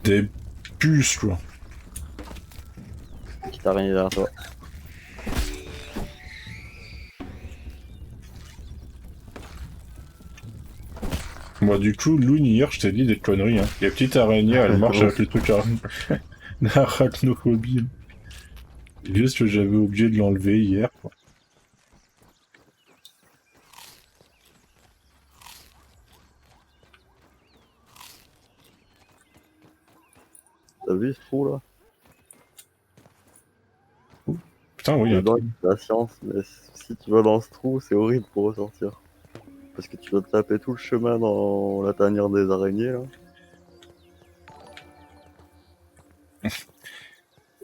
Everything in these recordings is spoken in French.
Des puces, quoi. Petite araignée derrière toi. Moi, du coup, Loon, hier, je t'ai dit des conneries, hein. Les petites araignées, elles marchent avec les trucs d'arachnophobie. Juste que j'avais oublié de l'enlever hier, quoi. T'as vu ce trou là? Putain, oui, il y a un Dedans, truc. il y a la science, mais si tu vas dans ce trou, c'est horrible pour ressortir. Parce que tu dois te taper tout le chemin dans la tanière des araignées là.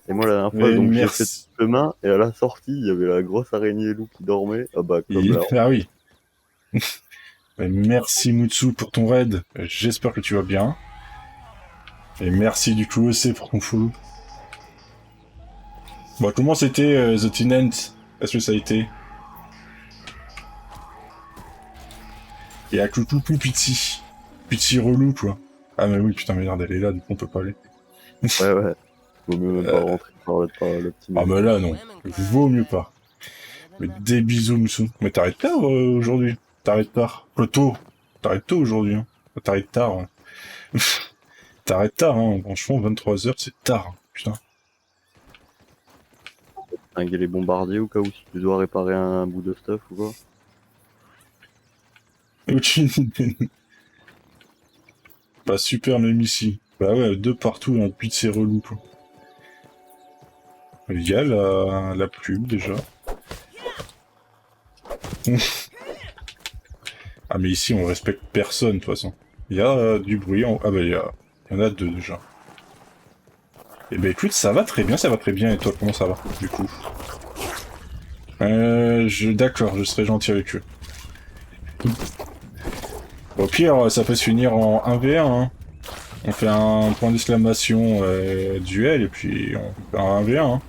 Et moi la dernière fois, Mais donc j'ai fait tout merci. le chemin et à la sortie, il y avait la grosse araignée loup qui dormait. Ah bah comme là. Ah oui. Mais merci, Mutsu, pour ton raid. J'espère que tu vas bien. Et merci, du coup, aussi pour ton follow. Bon, comment c'était, The Tenant? Est-ce que ça a été? Et à coucou, Piti. Piti relou, quoi. Ah, mais oui, putain, merde, elle est là, du coup, on peut pas aller. Ouais ouais. Vaut mieux même pas rentrer par le petit Ah, menu. mais là, non. Vaut mieux pas. Mais des bisous, Mutsu. Mais t'arrêtes tard, aujourd'hui. T'arrêtes tard. Tôt. T'arrêtes tôt, aujourd'hui, hein. T'arrêtes tard, ouais. T'arrêtes tard, hein. Franchement, 23h, c'est tard, hein. Putain. Dinguer les bombardiers au cas où si tu dois réparer un bout de stuff ou quoi. Aucune idée. Bah, super, même ici. Bah ouais, deux partout, un puits de ces relous, quoi. Il y a la plume, déjà. Ah, mais ici, on respecte personne, de toute façon. Il y a du bruit en... Ah bah, il y en a deux, déjà. Eh ben, écoute, ça va très bien, ça va très bien. Et toi, comment ça va, du coup? D'accord, je serai gentil avec eux. Au pire, ça peut se finir en 1v1, hein. On fait un point d'exclamation duel, et puis on fait un 1v1, hein.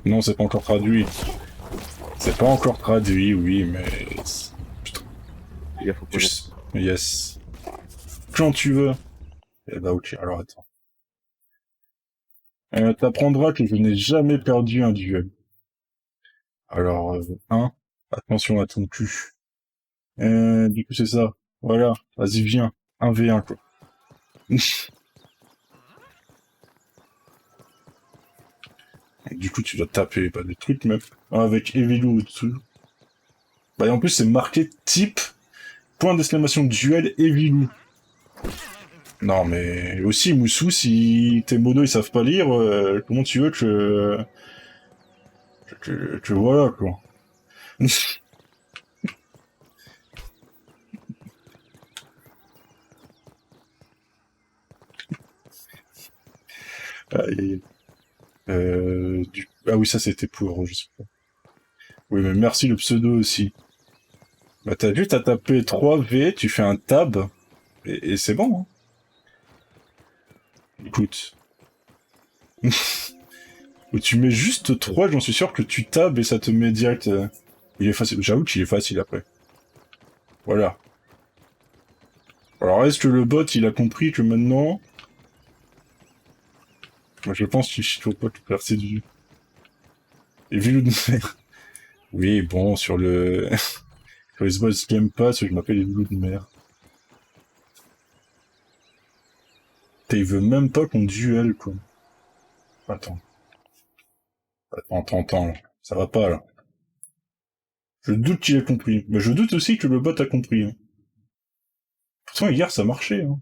Non, c'est pas encore traduit. C'est pas encore traduit, oui, mais... Putain. Les gars, faut pas. Yes. Quand tu veux. Eh bah ok, alors attends. T'apprendras que je n'ai jamais perdu un duel. Alors, attention à ton cul. Du coup c'est ça. Voilà, vas-y viens. 1v1 quoi. Du coup tu dois taper des trucs même. Avec Evilou au-dessus. Bah et en plus c'est marqué type, point d'exclamation duel Evilou. Non mais aussi Moussou, si tes modos ils savent pas lire, comment tu veux que voilà quoi. Ah oui ça c'était pour je sais pas. Oui mais merci le pseudo aussi. Bah t'as vu, t'as tapé 3V, tu fais un tab, et c'est bon, hein. Écoute. Ou tu mets juste 3, j'en suis sûr que tu tabs et ça te met direct... Il est facile, j'avoue qu'il est facile après. Voilà. Alors est-ce que le bot il a compris que maintenant... Moi je pense qu'il faut pas tout percer du... Et vu de mer. Oui bon, sur le... sur les bots Game Pass, je m'appelle les loups de mer. Il veut même pas qu'on duel quoi. Attends. Attends, là. Ça va pas là. Je doute qu'il ait compris. Mais je doute aussi que le bot a compris. Hein. Pourtant, hier, ça marchait. Hein.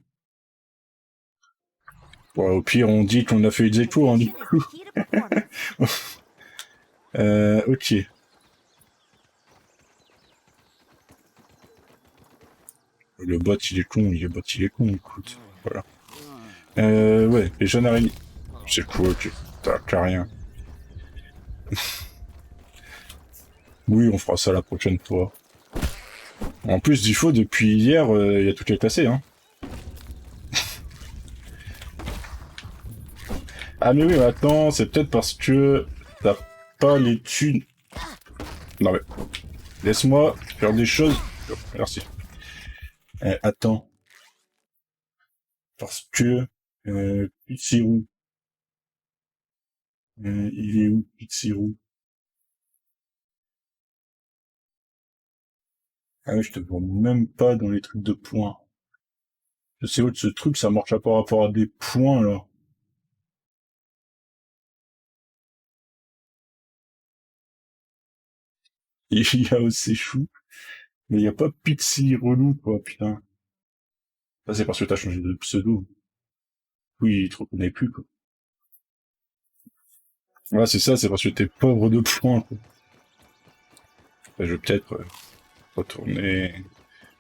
Ouais, au pire, on dit qu'on a fait des échos, hein, du coup. Ok. Le bot, il est con, écoute. Voilà. Ouais, les jeunes araignées. C'est cool, ok. T'as rien. Oui, on fera ça la prochaine fois. En plus, du faux, depuis hier, il y a tout qui est cassé, hein. Ah mais oui, mais attends, c'est peut-être parce que t'as pas les thunes. Non mais, laisse-moi faire des choses. Oh, merci. Attends. Parce que... Pitsirou. Il est où, Pitsirou? Ah ouais, je te vois même pas dans les trucs de points. Je sais où ce truc, ça marche pas par rapport à des points, là. Il y a aussi chou, mais il y a pas Pixie relou, quoi, putain. Ça, c'est parce que t'as changé de pseudo. Oui, il te reconnaît plus, quoi. Ouais, c'est ça, c'est parce que t'es pauvre de points, quoi. Enfin, je vais peut-être retourner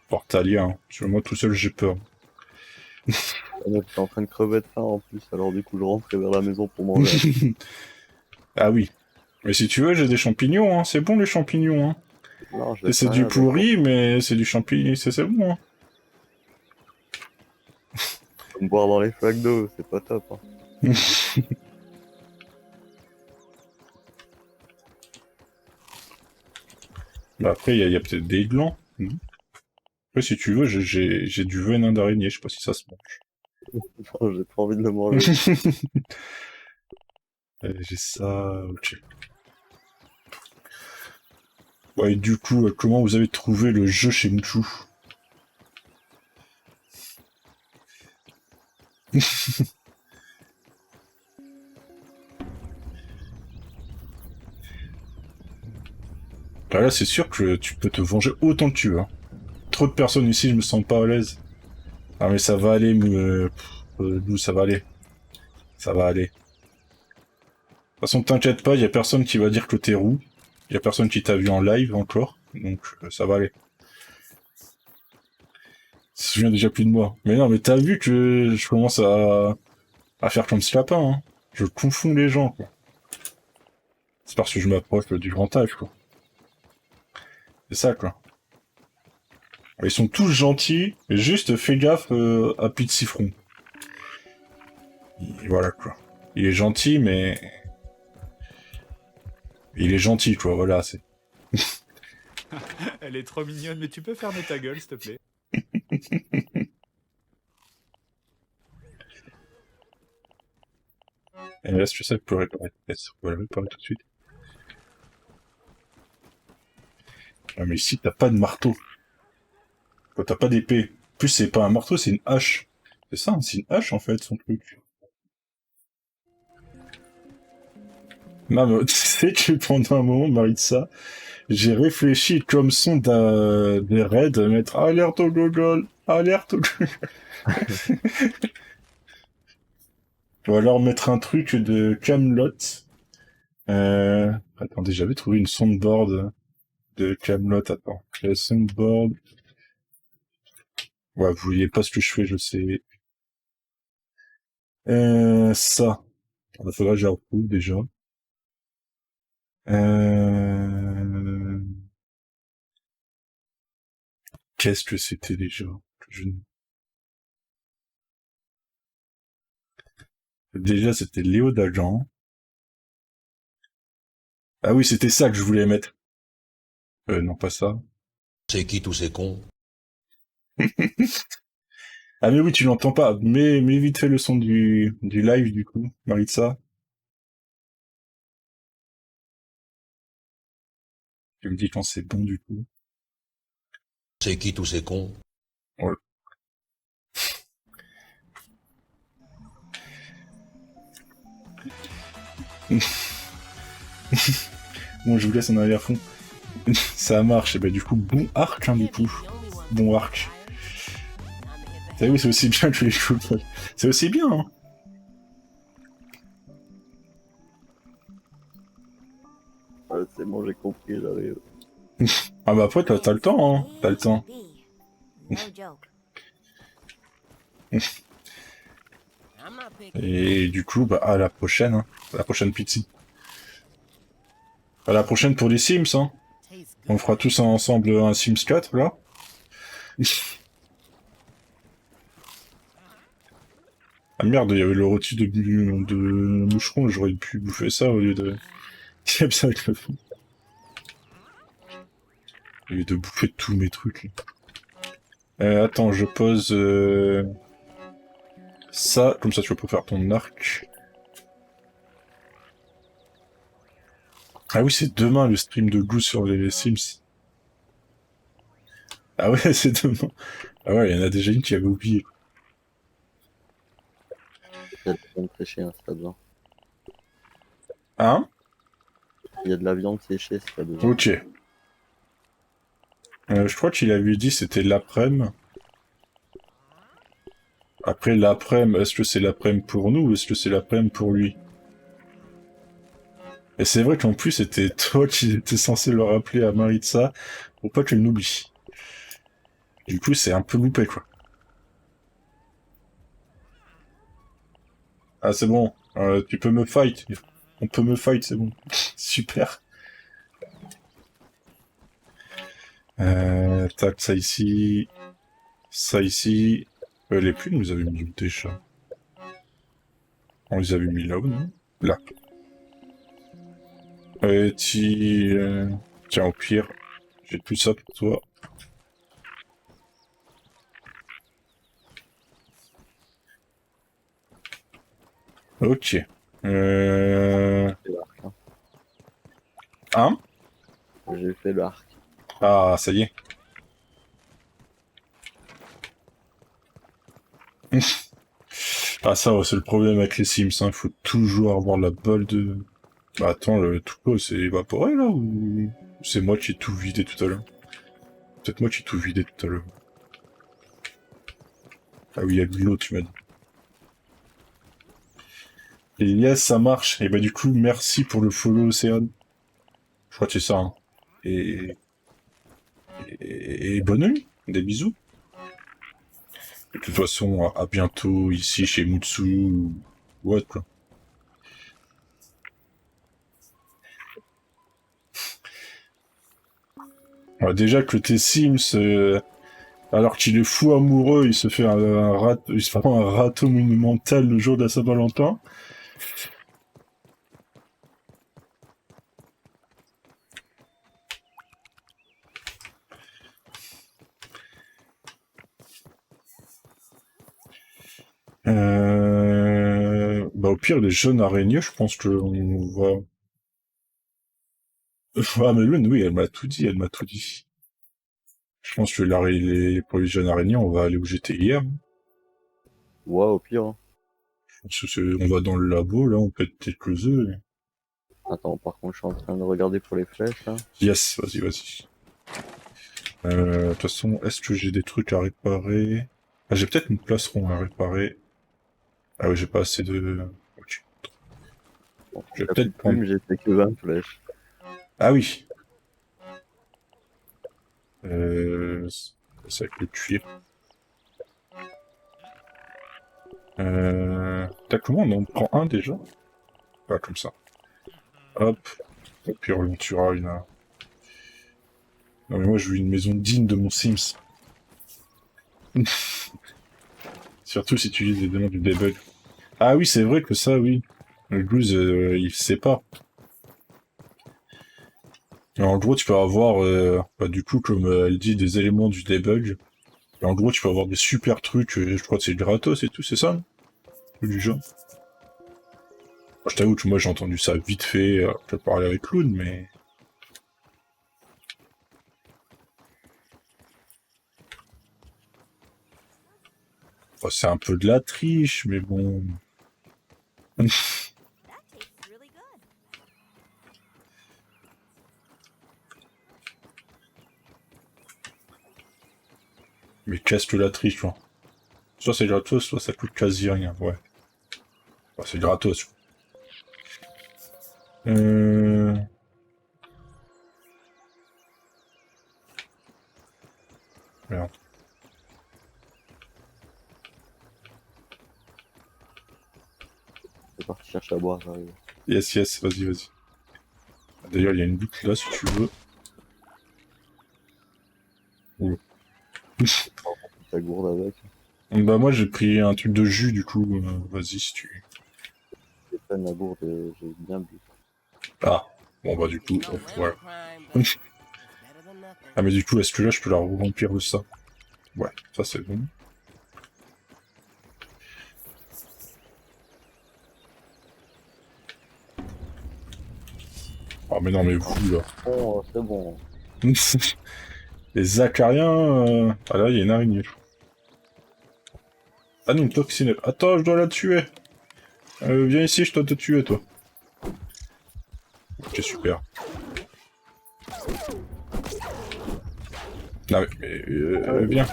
Portalia, hein. Parce que moi, tout seul, j'ai peur. Je suis en train de crever de faim en plus, alors du coup je rentrais vers la maison pour manger. Ah oui. Mais si tu veux, j'ai des champignons, hein. C'est bon, les champignons, hein. Non, j'ai C'est pas du rien avec moi. pourri, mais c'est du champignon, c'est bon, hein. Faut me boire dans les flaques d'eau, c'est pas top. Hein. Bah après, il y a peut-être des glands. Après, si tu veux, j'ai du venin d'araignée, je sais pas si ça se mange. Non, j'ai pas envie de le manger. J'ai ça, ok. Ouais, et du coup, comment vous avez trouvé le jeu chez Mchou? Bah là, c'est sûr que tu peux te venger autant que tu veux, hein. Trop de personnes ici, je me sens pas à l'aise. Ah mais ça va aller, nous, ça va aller. Ça va aller. De toute façon, t'inquiète pas, y a personne qui va dire que t'es roux. Y a personne qui t'a vu en live encore, donc ça va aller. Ça se souvient déjà plus de moi. Mais non, mais t'as vu que je commence à faire comme ce lapin, hein. Je confonds les gens, quoi. C'est parce que je m'approche du grand âge, quoi. C'est ça, quoi. Ils sont tous gentils, mais juste fais gaffe à Pitsifron. Et voilà, quoi. Il est gentil, mais... Il est gentil, quoi, voilà, c'est... Elle est trop mignonne, mais tu peux fermer ta gueule, s'il te plaît. Et là, tu sais, je peux réparer. Voilà, réparer tout de suite. Ah, mais ici, t'as pas de marteau. Quoi, t'as pas d'épée. En plus, c'est pas un marteau, c'est une hache. C'est ça, hein, c'est une hache, en fait, son truc. Non, mais tu sais que pendant un moment, Maritza, j'ai réfléchi comme son des raids, à mettre alerte au gogol, alerte au gogol. Ou alors mettre un truc de Camelot. Attendez, j'avais trouvé une soundboard de Camelot. Attends, la soundboard. Ouais, vous voyez pas ce que je fais, je sais. Ça. Il faudra que je la retrouve déjà. Euh... Qu'est-ce que c'était déjà? Je... Déjà, c'était Léo Dagan. Ah oui, c'était ça que je voulais mettre. Non, pas ça. C'est qui tous ces cons? Ah mais oui, tu l'entends pas. Mais vite fait le son du live, du coup, Maritza. Tu me dis quand c'est bon, du coup. C'est qui tous ces cons? Ouais. Bon, je vous laisse en arrière-fond. Ça marche. Et bah du coup, bon arc, hein, du coup. Bon arc. T'as vu, c'est aussi bien que les choses. C'est aussi bien, hein. Ouais, c'est bon, j'ai compris, j'arrive. Ah bah après, t'as le temps, hein. T'as le temps. Et du coup, bah à la prochaine, hein. À la prochaine pizza. À la prochaine pour les Sims, hein. On fera tous ensemble un Sims 4, là. Ah merde, il y avait le rôti de moucheron, j'aurais pu bouffer ça au lieu de... Comme ça avec le fond. Au lieu de bouffer tous mes trucs. Là. Attends, je pose ça, comme ça tu vas pas faire ton arc. Ah oui, c'est demain le stream de Goose sur les Sims. Ah ouais, c'est demain. Ah ouais, il y en a déjà une qui avait oublié. Il y a de la viande séchée, hein, si t'as besoin. Hein? Il y a de la viande séchée si t'as besoin. Ok. Je crois qu'il avait dit c'était l'après-midi. Après l'après-midi, est-ce que c'est l'après-midi pour nous ou est-ce que c'est l'après-midi pour lui? Et c'est vrai qu'en plus c'était toi qui étais censé le rappeler à Maritza pour pas qu'elle l'oublie. Du coup c'est un peu loupé quoi. Ah c'est bon, tu peux me fight. On peut me fight, c'est bon. Super. Tac, ça ici. Ça ici. Les plumes, nous avait mis déjà. On les avait mis là-haut, non? Là. Tiens, au pire, j'ai tout ça pour toi. Ok. J'ai fait l'arc, hein. Hein? J'ai fait l'arc. Ah, ça y est. Ah ça, ouais, c'est le problème avec les Sims, hein. Faut toujours avoir la balle de... Bah attends, le tout s'est évaporé là ou c'est moi qui ai tout vidé tout à l'heure? Peut-être moi qui ai tout vidé tout à l'heure. Ah oui, il y a de l'eau, tu m'as dit. Et yes, ça marche. Et bah du coup, merci pour le follow, Océane. Je crois que c'est ça, hein. Et... et bonne nuit. Des bisous. De toute façon, à bientôt ici chez Mutsu ou autre, quoi. Alors, déjà que tes Sims, alors qu'il est fou amoureux, il se fait il se prend un râteau monumental le jour de la Saint-Valentin. Bah au pire, les jeunes araignées, je pense que on va... Ah mais Lune, oui, elle m'a tout dit, elle m'a tout dit. Je pense que pour les jeunes araignées, on va aller où j'étais hier. Ouais, au pire, hein. On va dans le labo, là, on pète quelques œufs. Attends, par contre, je suis en train de regarder pour les flèches, là. Yes, vas-y, vas-y. De toute façon, est-ce que j'ai des trucs à réparer? Ah, j'ai peut-être une placeron à réparer. Ah oui, j'ai pas assez de... Ok. Bon, Je vais t'as plus de peut-être prendre... plumes, j'ai fait que 20 flèches. Ah oui. C'est avec le cuir. T'as comment on en prend un déjà? Pas comme ça. Hop. Et puis on tuera une... Non mais moi je veux une maison digne de mon Sims. Surtout si tu utilises les démons du debug. Ah oui, c'est vrai que ça, oui. Le Goose, il sait pas. Et en gros, tu peux avoir, bah, du coup, comme elle dit, des éléments du debug. Et en gros, tu peux avoir des super trucs, je crois que c'est gratos et tout, c'est ça? Truc du genre. Moi, je t'avoue que moi j'ai entendu ça vite fait, je vais parler avec Loon, mais... Enfin, c'est un peu de la triche, mais bon... Mais qu'est-ce que la triche, quoi. Soit c'est gratos, soit ça coûte quasi rien, ouais. Enfin, c'est gratos, quoi. Merde. C'est parti chercher à boire, j'arrive. Yes, yes, vas-y, vas-y. D'ailleurs, il y a une boucle là, si tu veux. Oh. Ta gourde avec. Bah moi, j'ai pris un truc de jus, du coup, vas-y, si tu... J'ai plein la gourde et j'ai bien bu. Ah, bon bah du coup, voilà. Ah mais du coup, est-ce que là, je peux la remplir de ça? Ouais, ça c'est bon. Oh mais non mais vous là. Bon, c'est bon. Les acariens... Ah là, il y a une araignée. Ah non, une toxine. Attends, je dois la tuer. Viens ici, je dois te tuer, toi. Ok, super. Non mais viens.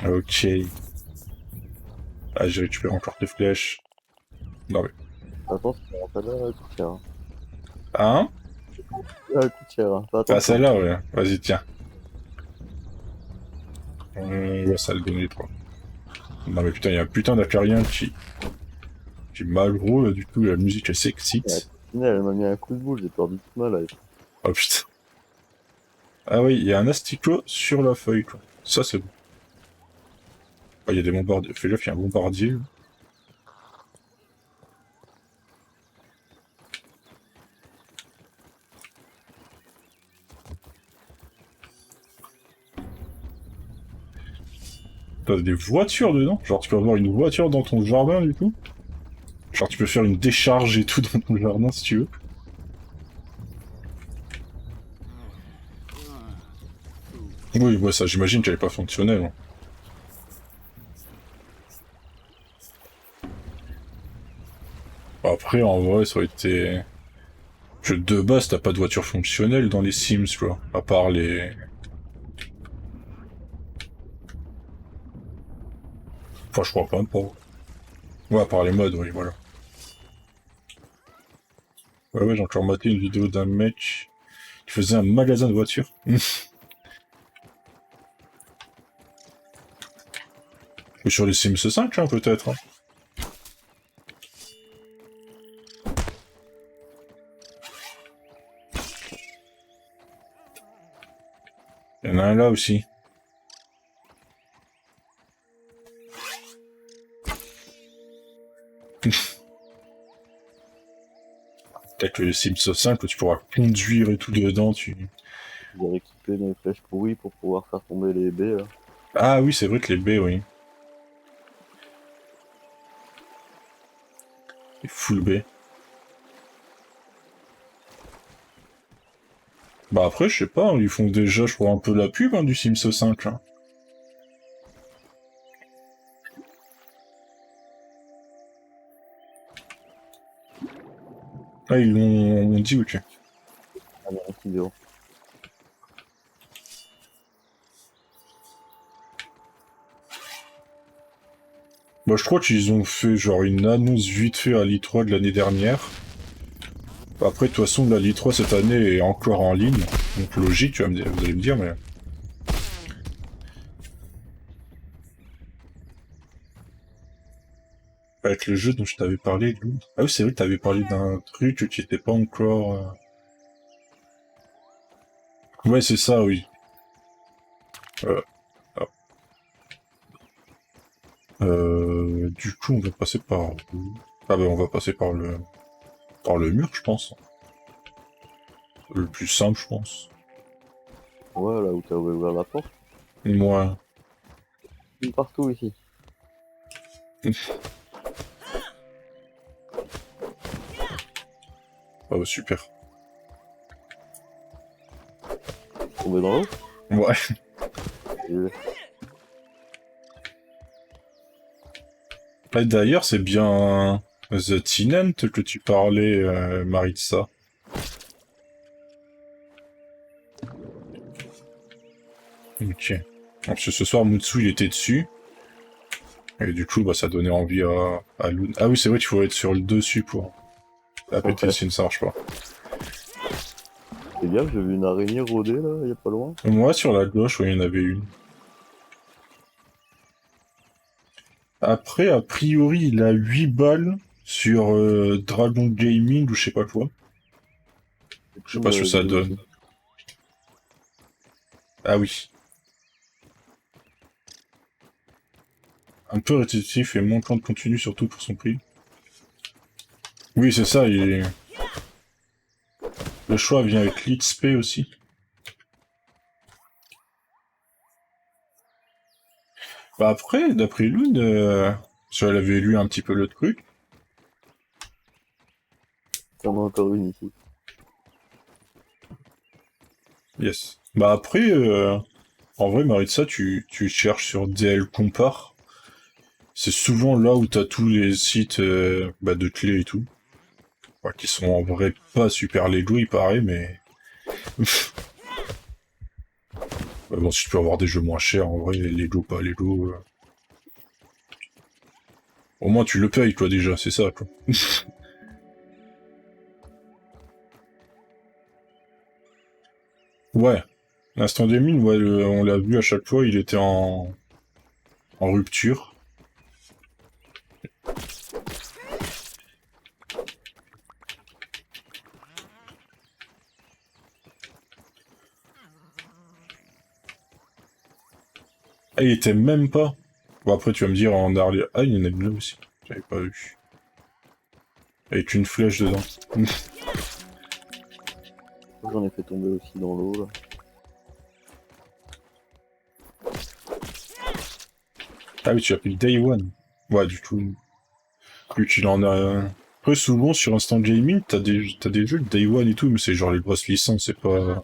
Ok. Ah, j'ai récupéré encore des flèches. Non mais... Attention, celle-là, elle coûte cher. Hein? Elle coûte cher, hein. Fais Ah, attention. celle-là, ouais. Vas-y, tiens. On va ça le donner, toi. Non mais putain, il y a un putain d'acarien qui est mal gros, là, du coup, la musique, elle s'excite. Elle m'a mis un coup de boule, j'ai perdu toute ma life. Oh putain. Ah oui, il y a un asticot sur la feuille, quoi. Ça, c'est bon. Ah, il y a des bombardiers. Fais gaffe, il y a un bombardier. T'as des voitures dedans? Genre, tu peux avoir une voiture dans ton jardin, du coup? Genre, tu peux faire une décharge et tout dans ton jardin, si tu veux. Oui, ouais, ça, j'imagine qu'elle est pas fonctionnelle. Hein. Après, en vrai, ça aurait été... Que de base, t'as pas de voiture fonctionnelle dans les Sims, quoi. À part les... Enfin, je crois pas. Ouais, à part les mods, oui, voilà. Ouais, j'ai encore maté une vidéo d'un mec qui faisait un magasin de voitures. Ou sur les Sims 5, hein, peut-être. Hein. Il y en a un là aussi. Peut-être que les Sims 5, tu pourras conduire et tout dedans, J'ai récupéré mes flèches pourries pour pouvoir faire tomber les baies, là. Ah oui, c'est vrai que les baies, oui. Les full baies. Bah après, je sais pas, ils font déjà, je crois, un peu la pub hein, du Sims 5, là. Ah, ils l'ont dit, ok. Ah, mais un vidéo. Bah, je crois qu'ils ont fait genre une annonce vite fait à l'I3 de l'année dernière. Après, de toute façon, la l'I3 cette année est encore en ligne. Donc logique, tu vas vous allez me dire, mais... Avec le jeu dont je t'avais parlé, Lou. Ah oui, c'est vrai que t'avais parlé d'un truc qui était pas encore... Ouais, c'est ça, oui. Ah. Du coup, on va passer par... Ah bah, on va passer par le mur, je pense. Le plus simple, je pense. Ouais, là où t'as ouvert la porte. Moi... Une partout ici. Ah bah, super. Tombé dans l'eau. Ouais. Et... Ah, d'ailleurs, c'est bien The Tenant que tu parlais, Maritza. Ok. Parce que ce soir, Mutsu, il était dessus. Et du coup, bah, ça donnait envie à Luna. Ah oui, c'est vrai qu'il faut être sur le dessus pour... péter Ouais. sinon ça marche pas. Fais gaffe, j'ai vu une araignée rôder, là, y a pas loin. Moi, sur la gauche, ouais, il y en avait une. Après, a priori, il a 8 balles sur Dragon Gaming ou je sais pas quoi. Je sais pas ce que ça donne. Ah oui. Un peu répétitif et manquant de contenu, surtout pour son prix. Oui, c'est ça, il est... Le choix vient avec l'XP aussi. Bah après, d'après Lune, si elle avait lu un petit peu le truc, T'en as encore une ici. yes. Bah après, en vrai, Maritza, tu cherches sur DL Compare. C'est souvent là où t'as tous les sites de clés et tout. Ouais, qui sont en vrai pas super légaux, il paraît, mais... Ouais, bon, si tu peux avoir des jeux moins chers, en vrai, légaux, pas légaux... Au moins, tu le payes, quoi, déjà, c'est ça, quoi. Ouais. L'instant des mines, ouais, on l'a vu à chaque fois, il était en rupture. Ah, il était même pas. Bon, après, tu vas me dire en arrière. Ah, il y en a une là aussi. J'avais pas vu. Avec une flèche dedans. J'en ai fait tomber aussi dans l'eau, là. Ah oui, tu as pris le Day One. Ouais, du coup. Vu qu'il en a. Après, souvent, sur Instant Gaming, t'as des jeux de Day One et tout, mais c'est genre les grosses licences, c'est pas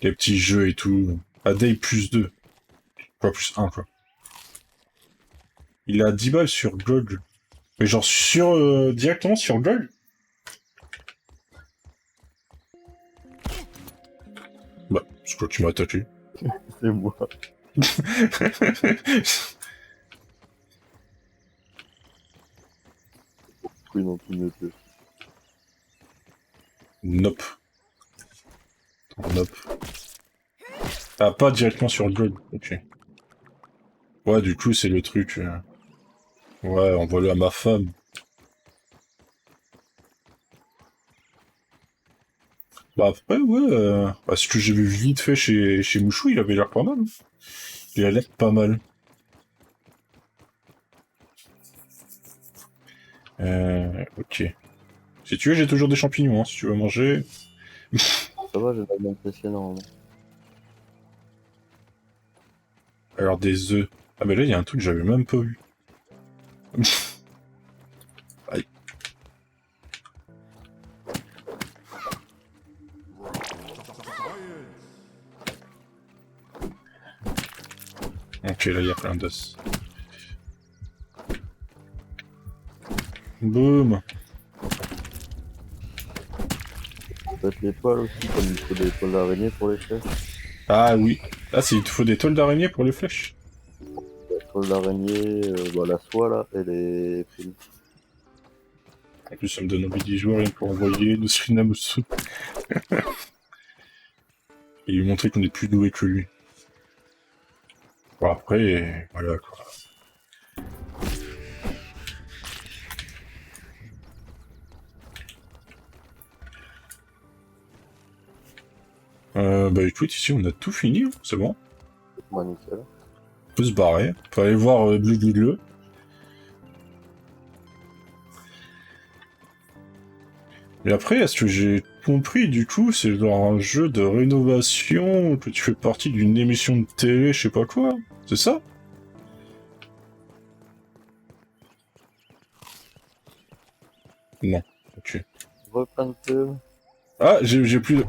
les petits jeux et tout. À Day plus 2. Pas plus un quoi. Il a 10 balles sur GOG. Mais genre directement sur GOG. Bah, c'est quoi tu m'as attaqué. C'est moi. Oui, dans tout notre jeu. Nope. Nope. Ah, pas directement sur GOG. Ok. Ouais, du coup, c'est le truc. Ouais, envoie-le à ma femme. Bah après, ouais, ce que j'ai vu vite fait chez Mouchou, il avait l'air pas mal. Il a l'air pas mal. Ok. Si tu veux, j'ai toujours des champignons, hein, si tu veux manger. Ça va, j'ai pas bien apprécié normalement. Alors, des œufs. Ah bah là, il y a un truc que j'avais même pas vu. Aïe. Ok, là, il y a plein d'os. Boum. Peut-être l'étoile aussi, comme il faut des toiles d'araignée pour les flèches. Ah oui. Ah, il te faut des toiles d'araignée pour les flèches. La toile d'araignée, la soie là, elle est finie. En plus, ça me donne envie d'y jouer rien pour envoyer le Srinamusu. Et lui montrer qu'on est plus doué que lui. Bon, après, voilà quoi. Bah écoute, ici on a tout fini, hein, c'est bon. Bah nickel. On peut se barrer. Faut aller voir Bleu. Mais après, est-ce que j'ai compris, du coup, c'est genre un jeu de rénovation, que tu fais partie d'une émission de télé, je sais pas quoi, c'est ça? Non, ok. Reprends un peu. Ah, j'ai plus de...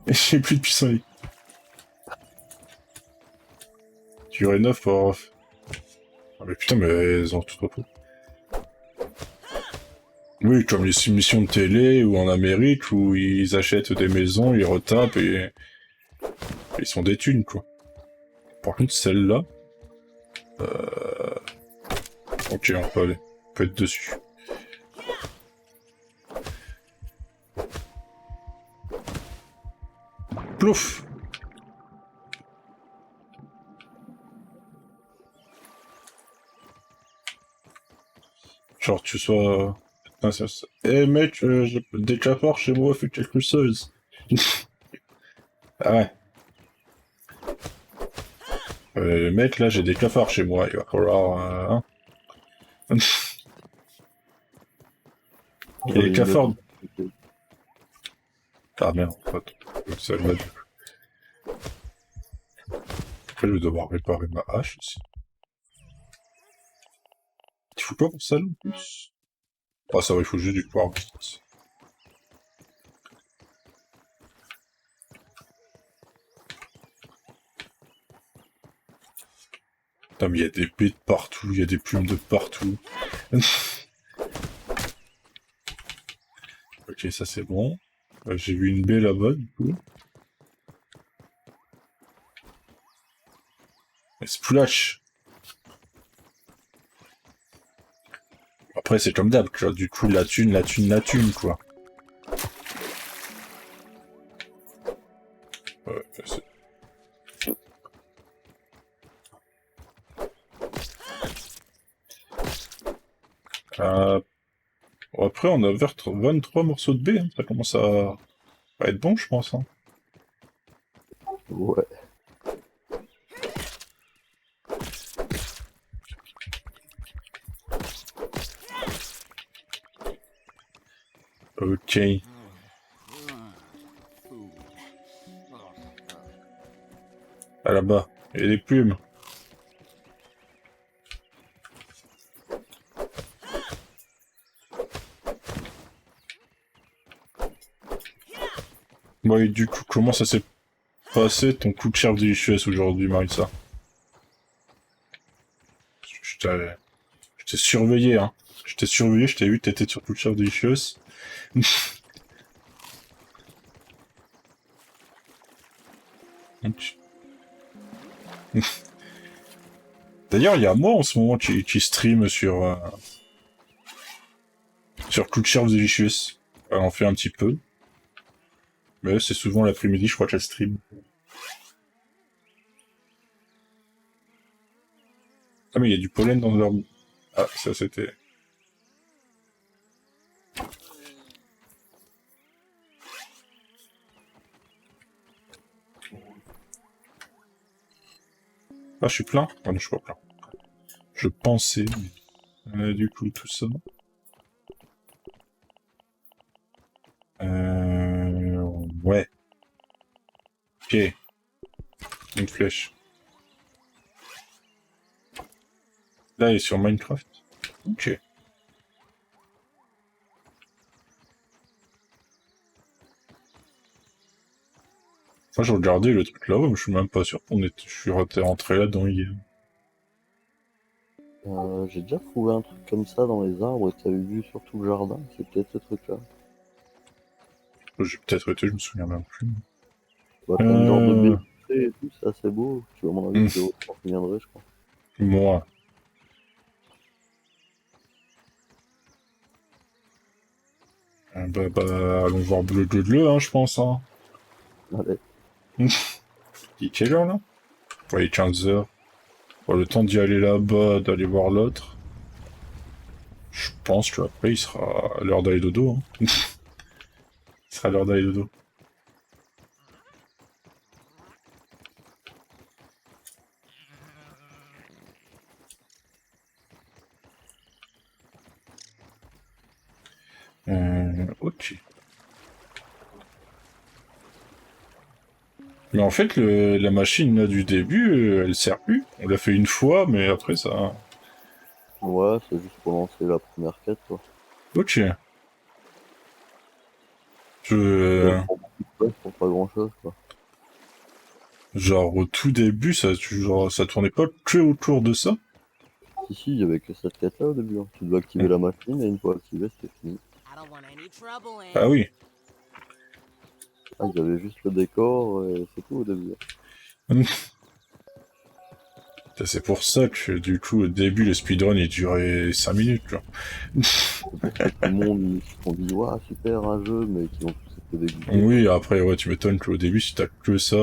j'ai plus de pissenlit. Tu rénoves pour... Ah mais putain, mais elles ont tout repos. Oui, comme les émissions de télé, ou en Amérique, où ils achètent des maisons, ils retapent, et ils sont des thunes, quoi. Par contre, celle-là... Ok, on peut être dessus. Plouf! Genre, tu sois... Eh mec, j'ai des cafards chez moi, fais quelque chose. Ah ouais. Mec, là, j'ai des cafards chez moi, il va falloir... hein. Il y a des cafards... Ah merde, en fait. Celle-là, du coup. Après, je vais devoir réparer ma hache aussi. Il faut quoi pour ça, là, en plus? Ah, ça va, il faut juste du power kit. Putain, mais il y a des baies de partout, il y a des plumes de partout. Ok, ça c'est bon. J'ai vu une baie là-bas, du coup. Et splash! Après, c'est comme d'hab, tu vois, du coup, la thune, la thune, la thune, quoi. Ouais, c'est... Bon, après, on a 23 morceaux de baie, hein. Ça commence à être bon, je pense, hein. Ouais. Ok. Ah, là-bas. Et les plumes. Bon, et du coup, comment ça s'est passé ton coup de chef Delicious aujourd'hui, Marissa? Je t'ai surveillé, hein. Je t'ai surveillé, je t'ai vu, t'étais sur coup de chef Delicious. D'ailleurs, il y a moi en ce moment qui stream sur Cloud Share Delicious. Elle en fait un petit peu. Mais c'est souvent l'après-midi, je crois qu'elle stream. Ah, mais il y a du pollen dans leur... Ah, ça c'était... Ah, je suis plein? Ah non, je suis pas plein. Je pensais, mais... du coup, tout ça... Ouais. Ok. Une flèche. Là, il est sur Minecraft. Ok. Moi, je regardais le truc là-haut, mais je suis même pas sûr je suis rentré là-dedans hier. J'ai déjà trouvé un truc comme ça dans les arbres et t'avais vu sur tout le jardin. C'est peut-être ce truc-là. J'ai peut-être été, je me souviens même plus. Bah, t'as une genre de baie Euh... vitrée et tout, c'est assez beau. Tu vois, à mon avis, c'est autre qui viendrait, je crois. Moi. Allons voir Bleu Bleu, hein, je pense, hein. Allez. Il est quelle heure, là? Ouais, il est 15 heures. Bon, le temps d'y aller là-bas, d'aller voir l'autre. Je pense qu'après, il sera à l'heure d'aller dodo, hein. Il sera à l'heure d'aller dodo. Ok. Mais en fait, la machine là du début, elle sert plus. On l'a fait une fois, mais après ça... Ouais, c'est juste pour lancer la première quête, quoi. Ok. Et elle Je... prend beaucoup de place pour pas grand-chose, quoi. Genre, au tout début, ça tournait pas que autour de ça. Si, il y avait que cette quête-là au début, hein. Tu devais activer la machine et une fois activé, c'était fini. Ah oui. Ah, ils avaient juste le décor et c'est tout au début. C'est pour ça que, du coup, au début, le speedrun, il durait 5 minutes, quoi. C'est pour ça que tout le monde ils se sont dit, waouh, super un jeu, mais qui ont tous été dégoûtés. Oui, après, ouais, tu m'étonnes qu'au début, si t'as que ça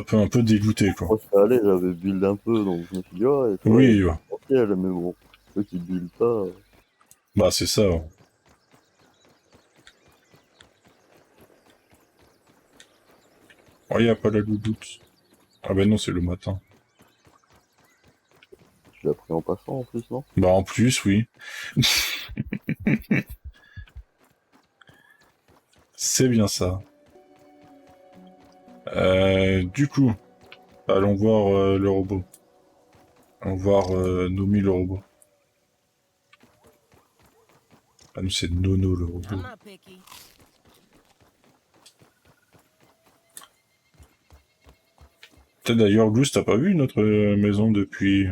peut un peu dégoûter, quoi. Moi, ça allait, j'avais build un peu, donc je me suis dit, ouais, ça va, il y a Oui, du ouais. potentiel, mais bon, ceux qui build pas, Bah, c'est ça, ouais. Oh, y a pas la louloute. Ah ben non, c'est le matin. tu l'as pris en passant en plus, non? Bah, en plus, oui. C'est bien ça. Du coup, allons voir le robot. Allons voir Nomi le robot. Ah nous c'est Nono le robot. I'm not picky. Peut-être d'ailleurs, Goose, t'as pas vu notre maison depuis...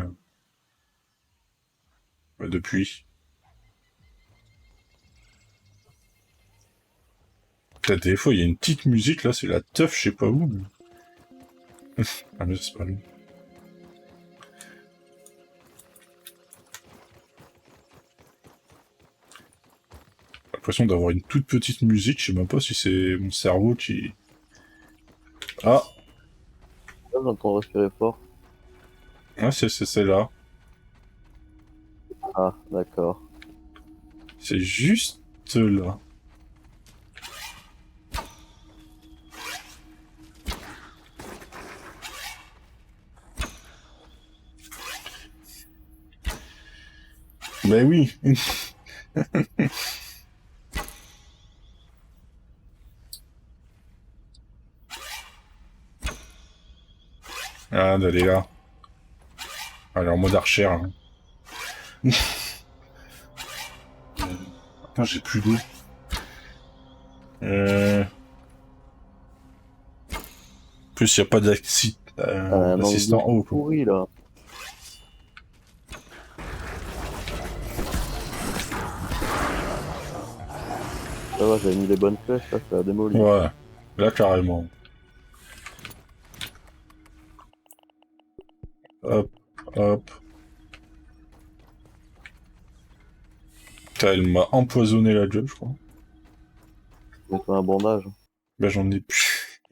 depuis... Peut-être des fois, il y a une petite musique, là, c'est la teuf, je sais pas où. Ah mais c'est pas lui. J'ai l'impression d'avoir une toute petite musique, je sais même pas si c'est mon cerveau qui... Ah, Là, j'entends respirer fort. ah c'est celle-là. Ah, d'accord. C'est juste là. Ben oui. Ah, d'aller là. Allez, en mode archer. Hein. Putain, j'ai plus d'eau. En plus, il n'y a pas d'assistant angle haut, quoi. pourri, là. Ça va, j'avais mis les bonnes flèches, là, ça a démoli. Ouais, là, carrément. Hop, hop. Putain, elle m'a empoisonné la gueule, je crois. Je vais faire un bandage. Ben, j'en ai plus.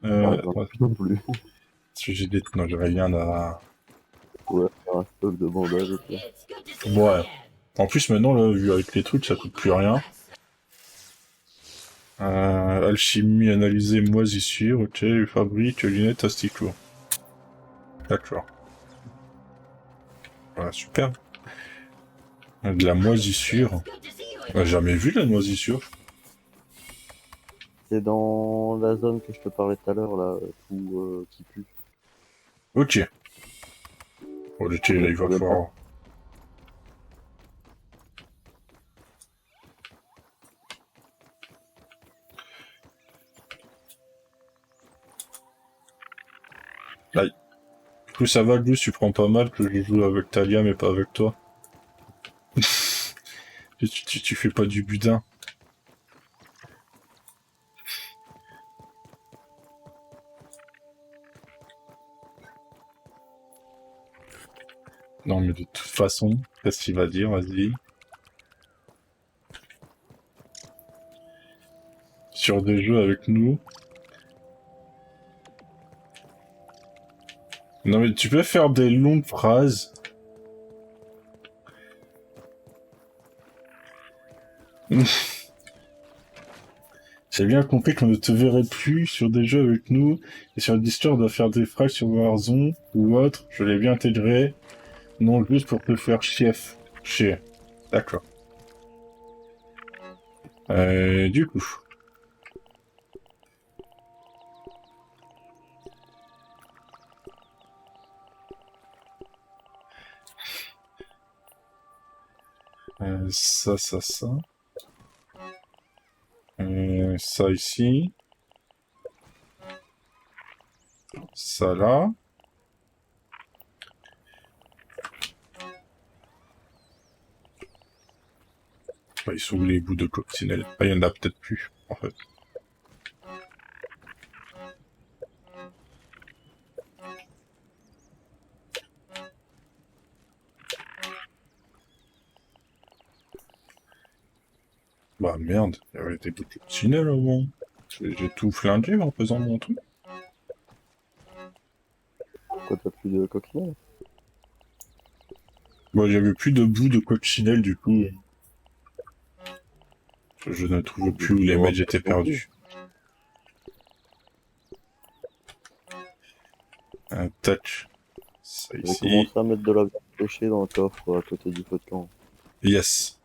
J'en Ouais, ai plus non plus. parce que j'ai des... Non, j'ai rien à... Ouais, faire un stock de bandages et tout. Ouais. En plus, maintenant, là, vu avec les trucs, ça coûte plus rien. Alchimie, analyser, moisissure, ok, fabrique, lunettes, asticots. D'accord. Voilà, super. De la moisissure. On a jamais vu de la moisissure. C'est dans la zone que je te parlais tout à l'heure, là, tout qui pue. Ok. Bon, ok, là, il va falloir... Aïe. Du coup, ça va, Gus, tu prends pas mal que je joue avec Talia, mais pas avec toi. tu fais pas du budin. Non, mais de toute façon, qu'est-ce qu'il va dire, vas-y. Sur des jeux avec nous. Non, mais tu peux faire des longues phrases. J'ai bien compris qu'on ne te verrait plus sur des jeux avec nous, et sur Discord de faire des phrases sur Warzone ou autre, je l'ai bien intégré, non juste pour te faire chier. D'accord. Du coup. Ça. Ça ici. Ça là. Bah, ils sont où les bouts de coccinelle? Ah, il y en a peut-être plus, en fait. Bah merde, il y avait des bouts de coccinelle avant. J'ai tout flingué en faisant mon truc. Pourquoi t'as plus de coccinelle? Bah, j'avais plus de bouts de coccinelle, du coup. Je ne trouve plus où les mails étaient perdus. Un touch. Ça J'ai ici. commencé à mettre de la viande séchée dans le coffre à côté du feu de camp. Yes.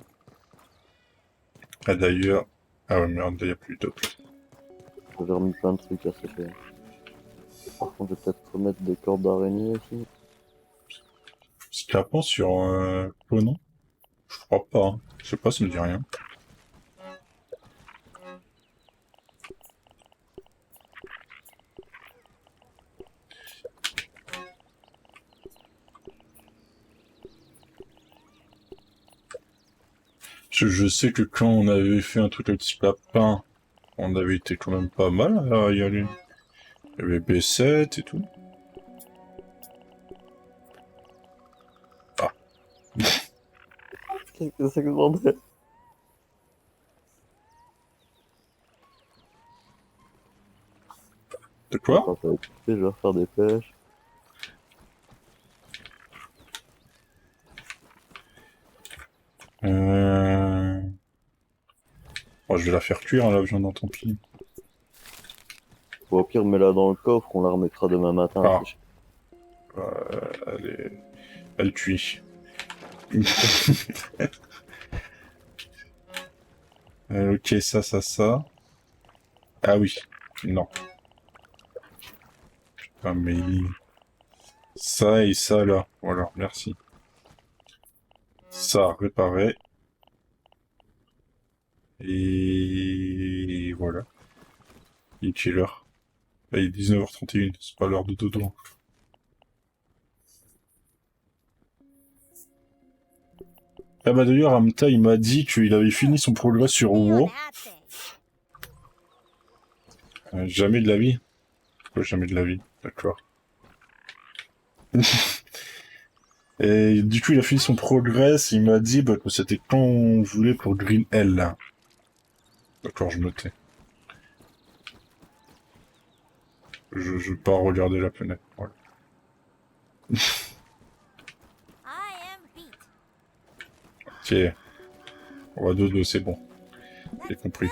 Ah d'ailleurs... Ah ouais, merde, il n'y a plus d'op. J'avais remis plein de trucs à sécher. Par contre, je vais peut-être remettre des cordes d'araignée aussi. Scrapant sur non? Je crois pas, hein. Je sais pas, ça me dit rien. Je sais que quand on avait fait un truc avec Scrapin, on avait été quand même pas mal à y aller. Il y avait B7 et tout. Qu'est-ce que c'est que ce bordel? De quoi? Attends, ça va être coupé, je vais refaire des pêches. Bon, je vais la faire cuire, hein, la viande, tant pis. Ou au pire, mets-la dans le coffre, on la remettra demain matin. Ah. à sécher. Elle cuit. Ok, ça. Ah oui. Non. Ah mais... Ça et ça là. Voilà, merci. Ça, réparé. Et voilà. Il est quelle heure? Ah, il est 19h31, c'est pas l'heure de dodo. Ah bah d'ailleurs, Amta, il m'a dit qu'il avait fini son progrès sur WoW. Jamais de la vie. Pourquoi jamais de la vie? D'accord. Et du coup, il a fini son progrès, il m'a dit bah, que c'était quand on voulait pour Green Hell. D'accord, je notais. Je vais pas regarder la fenêtre. Voilà. Ok. On va dodo, c'est bon. J'ai compris.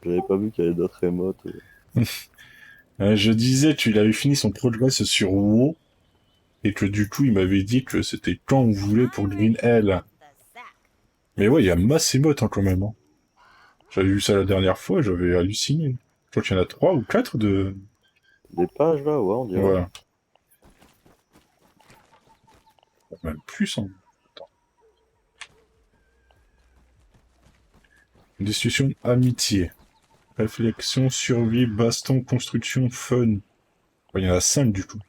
J'avais pas vu qu'il y avait d'autres émotes. Je disais qu'il avait fini son progrès sur WoW, et que du coup, il m'avait dit que c'était quand on voulait pour Green Hell. Mais ouais, il y a masse émote hein, quand même. Hein. J'avais vu ça la dernière fois, j'avais halluciné. Je crois qu'il y en a 3 ou 4 de... Des pages là, ouais, on dirait. Voilà. Même plus, hein. Attends. Discussion amitié. Réflexion, survie, baston, construction, fun. Ouais, il y en a 5 du coup.